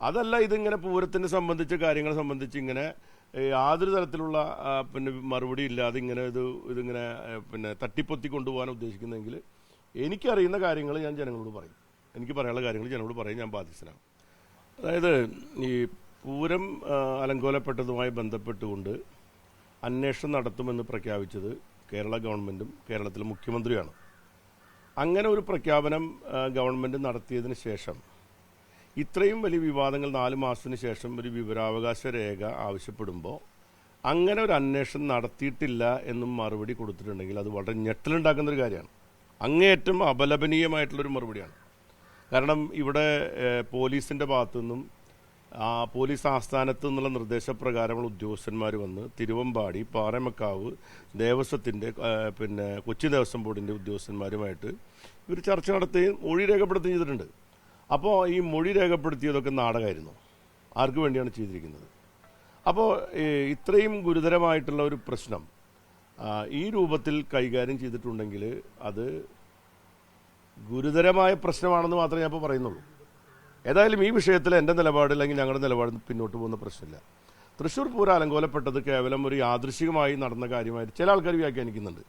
അതല്ല ഇതിങ്ങനെ പൂരത്തിനെ സംബന്ധിച്ച് കാര്യങ്ങളെ സംബന്ധിച്ച് ഇങ്ങനെ യാതൊരു തരത്തിലുള്ള പിന്നെ മറുപടി ഇല്ലാതെ ഇങ്ങനെ ഇതിങ്ങനെ പിന്നെ തട്ടിപ്പൊത്തി കൊണ്ടുപോകാൻ ഉദ്ദേശിക്കുന്നെങ്കിൽ എനിക്കറിയുന്ന കാര്യങ്ങൾ ഞാൻ ജനങ്ങളോട് പറയും. എനിക്ക് പറയാനുള്ള കാര്യങ്ങൾ ജനങ്ങളോട് പറയും. ഞാൻ ബാധ്യസ്ഥനാണ്. അതായത് ഈ പൂരം അലങ്കോലപ്പെട്ടതുമായി ബന്ധപ്പെട്ടുകൊണ്ട് അന്വേഷണം നടത്തുമെന്ന് പ്രഖ്യാപിച്ചത് കേരള ഗവൺമെൻറ്റും കേരളത്തിലെ മുഖ്യമന്ത്രിയാണ്. അങ്ങനെ ഒരു പ്രഖ്യാപനം ഗവൺമെൻറ് നടത്തിയതിന് ശേഷം ഇത്രയും വലിയ വിവാദങ്ങൾ 4 മാസത്തിന് ശേഷം ഒരു വിവരാവകാശ രേഖ ആവശ്യപ്പെടുമ്പോൾ അങ്ങനെ ഒരു അന്വേഷണം നടത്തിയിട്ടില്ല എന്നും മറുപടി കൊടുത്തിട്ടുണ്ടെങ്കിൽ അത് വളരെ ഞെട്ടലുണ്ടാക്കുന്നൊരു കാര്യമാണ്. അങ്ങേയറ്റം അപലപനീയമായിട്ടുള്ളൊരു മറുപടിയാണ്. കാരണം ഇവിടെ പോലീസിൻ്റെ ഭാഗത്തുനിന്നും പോലീസ് ആസ്ഥാനത്തു നിന്നുള്ള നിർദ്ദേശപ്രകാരമുള്ള ഉദ്യോഗസ്ഥന്മാർ വന്ന് തിരുവമ്പാടി, പാറമക്കാവ് ദേവസ്വത്തിൻ്റെ പിന്നെ കൊച്ചി ദേവസ്വം ബോർഡിൻ്റെ ഉദ്യോഗസ്ഥന്മാരുമായിട്ട് ഇവർ ചർച്ച നടത്തുകയും മൊഴി രേഖപ്പെടുത്തുകയും ചെയ്തിട്ടുണ്ട്. അപ്പോൾ ഈ മൊഴി രേഖപ്പെടുത്തിയതൊക്കെ നാടകമായിരുന്നു. ആർക്ക് വേണ്ടിയാണ് ചെയ്തിരിക്കുന്നത്? അപ്പോൾ ഇത്രയും ഗുരുതരമായിട്ടുള്ള ഒരു പ്രശ്നം ഈ രൂപത്തിൽ കൈകാര്യം ചെയ്തിട്ടുണ്ടെങ്കിൽ അത് ഗുരുതരമായ പ്രശ്നമാണെന്ന് മാത്രമേ ഞാൻ ഇപ്പോൾ പറയുന്നുള്ളൂ. ഏതായാലും ഈ വിഷയത്തിൽ എൻ്റെ നിലപാട് അല്ലെങ്കിൽ ഞങ്ങളുടെ നിലപാട് പിന്നോട്ട് പോകുന്ന പ്രശ്നമില്ല. തൃശ്ശൂർ പൂരം അലങ്കോലപ്പെട്ടത് കേവലം ഒരു യാദൃശികമായി നടന്ന കാര്യമായിട്ട് ചില ആൾക്കാർ വ്യാഖ്യാനിക്കുന്നുണ്ട്.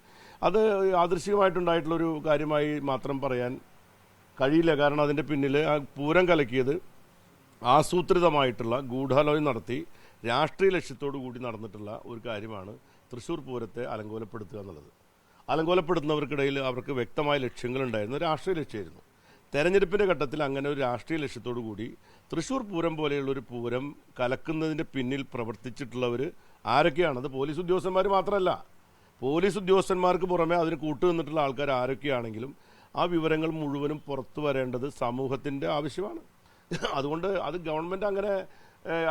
അത് യാദൃശികമായിട്ടുണ്ടായിട്ടുള്ളൊരു കാര്യമായി മാത്രം പറയാൻ കഴിയില്ല. കാരണം അതിൻ്റെ പിന്നിൽ ആ പൂരം കലക്കിയത് ആസൂത്രിതമായിട്ടുള്ള ഗൂഢാലോചന നടത്തി രാഷ്ട്രീയ ലക്ഷ്യത്തോടു കൂടി നടന്നിട്ടുള്ള ഒരു കാര്യമാണ് തൃശ്ശൂർ പൂരത്തെ അലങ്കോലപ്പെടുത്തുക എന്നുള്ളത്. അലങ്കോലപ്പെടുത്തുന്നവർക്കിടയിൽ അവർക്ക് വ്യക്തമായ ലക്ഷ്യങ്ങളുണ്ടായിരുന്നു. രാഷ്ട്രീയ ലക്ഷ്യമായിരുന്നു. തെരഞ്ഞെടുപ്പിൻ്റെ ഘട്ടത്തിൽ അങ്ങനെ ഒരു രാഷ്ട്രീയ ലക്ഷ്യത്തോടു കൂടി തൃശ്ശൂർ പൂരം പോലെയുള്ളൊരു പൂരം കലക്കുന്നതിൻ്റെ പിന്നിൽ പ്രവർത്തിച്ചിട്ടുള്ളവർ ആരൊക്കെയാണത്? പോലീസ് ഉദ്യോഗസ്ഥന്മാർ മാത്രമല്ല, പോലീസ് ഉദ്യോഗസ്ഥന്മാർക്ക് പുറമെ അതിന് കൂട്ടുനിന്നിട്ടുള്ള ആൾക്കാർ ആരൊക്കെയാണെങ്കിലും ആ വിവരങ്ങൾ മുഴുവനും പുറത്തു വരേണ്ടത് സമൂഹത്തിൻ്റെ ആവശ്യമാണ്. അതുകൊണ്ട് അത് ഗവൺമെൻറ് അങ്ങനെ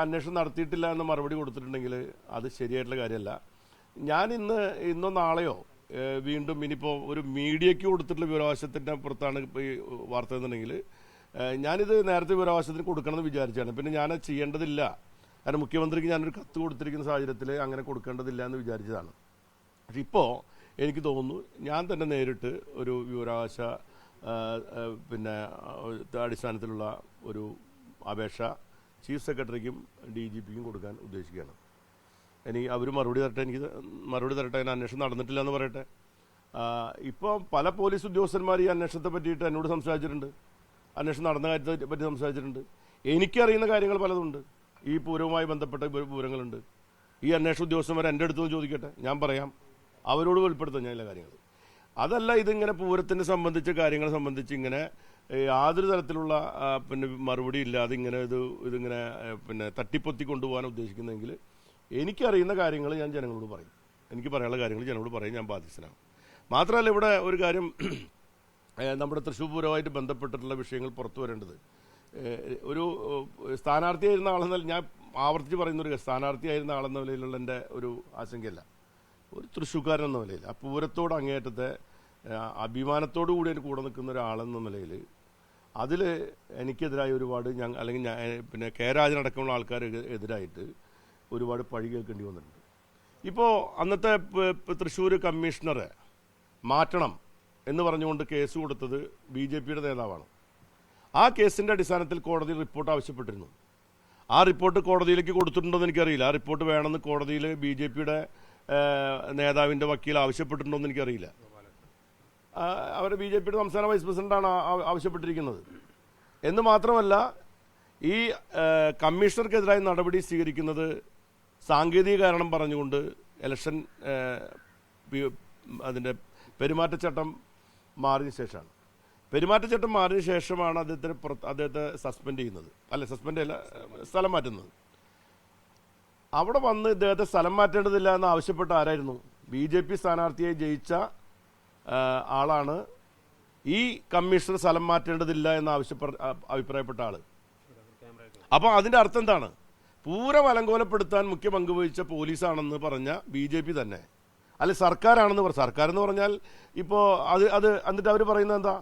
അന്വേഷണം നടത്തിയിട്ടില്ല എന്ന് മറുപടി കൊടുത്തിട്ടുണ്ടെങ്കിൽ അത് ശരിയായിട്ടുള്ള കാര്യമല്ല. ഞാൻ ഇന്നോ നാളെയോ വീണ്ടും ഇനിയിപ്പോൾ ഒരു മീഡിയയ്ക്ക് കൊടുത്തിട്ടുള്ള വിവരാവകാശത്തിൻ്റെ പുറത്താണ് ഈ വാർത്ത എന്നുണ്ടെങ്കിൽ ഞാനിത് നേരത്തെ വിവരാവകാശത്തിന് കൊടുക്കണമെന്ന് വിചാരിച്ചാണ്. പിന്നെ ഞാനത് ചെയ്യേണ്ടതില്ല. കാരണം മുഖ്യമന്ത്രിക്ക് ഞാനൊരു കത്ത് കൊടുത്തിരിക്കുന്ന സാഹചര്യത്തിൽ അങ്ങനെ കൊടുക്കേണ്ടതില്ല എന്ന് വിചാരിച്ചതാണ്. പക്ഷെ ഇപ്പോൾ എനിക്ക് തോന്നുന്നു ഞാൻ തന്നെ നേരിട്ട് ഒരു വിവരാവകാശ പിന്നെ അടിസ്ഥാനത്തിലുള്ള ഒരു അപേക്ഷ ചീഫ് സെക്രട്ടറിക്കും DGPക്കും കൊടുക്കാൻ ഉദ്ദേശിക്കുകയാണ്. അവർ മറുപടി തരട്ടെ. അതിന് അന്വേഷണം നടന്നിട്ടില്ല എന്ന് പറയട്ടെ. ഇപ്പോൾ പല പോലീസ് ഉദ്യോഗസ്ഥന്മാർ ഈ അന്വേഷണത്തെ പറ്റിയിട്ട് എന്നോട് സംസാരിച്ചിട്ടുണ്ട്. അന്വേഷണം നടന്ന കാര്യത്തെ പറ്റി സംസാരിച്ചിട്ടുണ്ട്. എനിക്കറിയുന്ന കാര്യങ്ങൾ പലതുണ്ട്. ഈ പൂരവുമായി ബന്ധപ്പെട്ട വിവരങ്ങളുണ്ട്. ഈ അന്വേഷണ ഉദ്യോഗസ്ഥന്മാർ എൻ്റെ അടുത്തൊന്ന് ചോദിക്കട്ടെ, ഞാൻ പറയാം. അവരോട് വെളിപ്പെടുത്താം ഞാൻ എല്ലാ കാര്യങ്ങൾ. അതല്ല ഇതിങ്ങനെ പൂരത്തിനെ സംബന്ധിച്ച കാര്യങ്ങളെ സംബന്ധിച്ച് ഇങ്ങനെ യാതൊരു തരത്തിലുള്ള പിന്നെ മറുപടി ഇല്ലാതെ ഇങ്ങനെ ഇതിങ്ങനെ പിന്നെ തട്ടിപ്പൊത്തി കൊണ്ടുപോകാൻ ഉദ്ദേശിക്കുന്നെങ്കിൽ എനിക്കറിയുന്ന കാര്യങ്ങൾ ഞാൻ ജനങ്ങളോട് പറയും. എനിക്ക് പറയാനുള്ള കാര്യങ്ങൾ ജനങ്ങളോട് പറയും. ഞാൻ ബാധ്യസ്ഥനാണ്. മാത്രമല്ല ഇവിടെ ഒരു കാര്യം, നമ്മുടെ തൃശ്ശൂർ പൂരവുമായിട്ട് ബന്ധപ്പെട്ടിട്ടുള്ള വിഷയങ്ങൾ പുറത്തു വരേണ്ടത് ഒരു സ്ഥാനാർത്ഥിയായിരുന്ന ആളെന്ന, ഞാൻ ആവർത്തിച്ച് പറയുന്നൊരു സ്ഥാനാർത്ഥിയായിരുന്ന ആളെന്ന നിലയിലുള്ള എൻ്റെ ഒരു ആശങ്കയല്ല, ഒരു തൃശ്ശൂർക്കാരൻ എന്ന നിലയിൽ ആ പൂരത്തോട് അങ്ങേയറ്റത്തെ അഭിമാനത്തോടു കൂടി എനിക്ക് കൂടെ നിൽക്കുന്ന ഒരാളെന്ന നിലയിൽ അതിൽ എനിക്കെതിരായി ഒരുപാട് അല്ലെങ്കിൽ പിന്നെ രാജനടക്കമുള്ള ആൾക്കാർ എതിരായിട്ട് ഒരുപാട് പഴി കേൾക്കേണ്ടി വന്നിട്ടുണ്ട്. ഇപ്പോൾ അന്നത്തെ തൃശ്ശൂർ കമ്മീഷണറെ മാറ്റണം എന്ന് പറഞ്ഞുകൊണ്ട് കേസ് കൊടുത്തത് BJPയുടെ നേതാവാണ്. ആ കേസിൻ്റെ അടിസ്ഥാനത്തിൽ കോടതി റിപ്പോർട്ട് ആവശ്യപ്പെട്ടിരുന്നു. ആ റിപ്പോർട്ട് കോടതിയിലേക്ക് കൊടുത്തിട്ടുണ്ടോ എന്ന് എനിക്കറിയില്ല. ആ റിപ്പോർട്ട് വേണമെന്ന് കോടതിയിൽ BJPയുടെ നേതാവിൻ്റെ വക്കീൽ ആവശ്യപ്പെട്ടിട്ടുണ്ടോ എന്ന് എനിക്കറിയില്ല. അവർ BJPയുടെ സംസ്ഥാന വൈസ് പ്രസിഡന്റാണ് ആവശ്യപ്പെട്ടിരിക്കുന്നത്. എന്ന് മാത്രമല്ല, ഈ കമ്മീഷണർക്കെതിരായി നടപടി സ്വീകരിക്കുന്നത് സാങ്കേതിക കാരണം പറഞ്ഞുകൊണ്ട് ഇലക്ഷൻ അതിൻ്റെ പെരുമാറ്റച്ചട്ടം മാറിയ ശേഷമാണ്. പെരുമാറ്റച്ചട്ടം മാറിയ ശേഷമാണ് അദ്ദേഹത്തെ സസ്പെൻഡ് ചെയ്യുന്നത്. സസ്പെൻഡ് അല്ല, സ്ഥലം മാറ്റുന്നത്. അവിടെ വന്ന് ഇദ്ദേഹത്തെ സ്ഥലം മാറ്റേണ്ടതില്ല എന്ന് ആവശ്യപ്പെട്ട ആരായിരുന്നു? BJP സ്ഥാനാർത്ഥിയെ ജയിച്ച ആളാണ് ഈ കമ്മീഷണർ സ്ഥലം മാറ്റേണ്ടതില്ല എന്ന് അഭിപ്രായപ്പെട്ട ആള്. അപ്പോൾ അതിൻ്റെ അർത്ഥം എന്താണ്? പൂരം അലങ്കോലപ്പെടുത്താൻ മുഖ്യ പങ്ക് വഹിച്ച പോലീസാണെന്ന് പറഞ്ഞ BJP തന്നെ, അല്ലെ സർക്കാരാണെന്ന് സർക്കാരെന്ന് പറഞ്ഞാൽ ഇപ്പോൾ എന്നിട്ട് അവർ പറയുന്നത് എന്താ?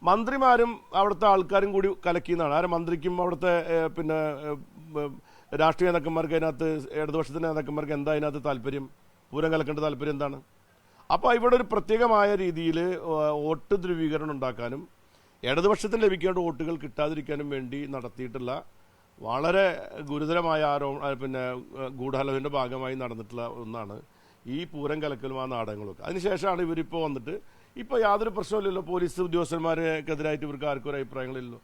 മന്ത്രിമാരും അവിടുത്തെ ആൾക്കാരും കൂടി കലക്കിയെന്നാണ്. മന്ത്രിക്കും അവിടുത്തെ പിന്നെ രാഷ്ട്രീയ നേതാക്കന്മാർക്ക് അതിനകത്ത്, ഇടതുപക്ഷത്തിൻ്റെ നേതാക്കന്മാർക്ക് എന്താ അതിനകത്ത് താല്പര്യം? പൂരം കലക്കേണ്ട താല്പര്യം എന്താണ്? അപ്പോൾ ഇവിടെ ഒരു പ്രത്യേകമായ രീതിയിൽ വോട്ട് ധ്രുവീകരണം ഉണ്ടാക്കാനും ഇടതുപക്ഷത്തിന് ലഭിക്കേണ്ട വോട്ടുകൾ കിട്ടാതിരിക്കാനും വേണ്ടി നടത്തിയിട്ടുള്ള വളരെ ഗുരുതരമായ പിന്നെ ഗൂഢാലോചനയുടെ ഭാഗമായി നടന്നിട്ടുള്ള ഒന്നാണ് ഈ പൂരം കലക്കലും ആ നാടകങ്ങളൊക്കെ. അതിനുശേഷമാണ് ഇവരിപ്പോൾ വന്നിട്ട് ഇപ്പോൾ യാതൊരു പ്രശ്നമില്ലല്ലോ, പോലീസ് ഉദ്യോഗസ്ഥന്മാർക്കെതിരായിട്ട് ഇവർക്ക് ആർക്കും ഒരു അഭിപ്രായങ്ങളില്ലല്ലോ.